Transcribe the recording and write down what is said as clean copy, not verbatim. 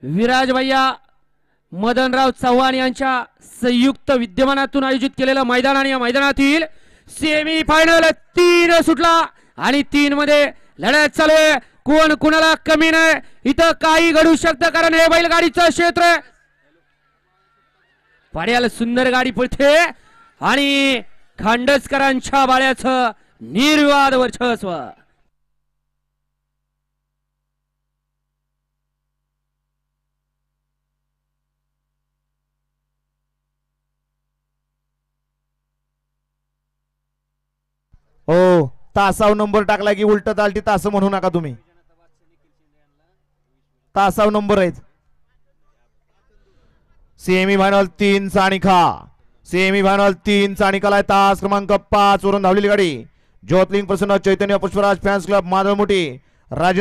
विराज भैया मदनराव चव्हाण यांच्या संयुक्त विद्यमानातून आयोजित केलेलं मैदान आणि या मैदानातील सेमी फायनल 3 सुटला आणि 3 मध्ये लढत चालू आहे. कोण कुणाला कमी नाही, इथं काही घडू शकतं कारण हे बैलगाडीचं क्षेत्र आहे. पाड्याला सुंदर गाडी पळते आणि खांडसकरांच्या बाळ्याचं निर्वाद वर्चस्व. हो, तासाव नंबर टाकला की उलट चालती तास म्हणू नका तुम्ही. तासाव नंबर आहेत. सेमी फायनल 3 चा निखा. सेमी फायनल 3 चा निकाल आहे. तास क्रमांक 5 वरून धावलेली गाडी ज्योतिर्लिंग प्रसन्न चैतन्य पुष्पराज फॅन्स क्लब मादळमोठी राजेंद्र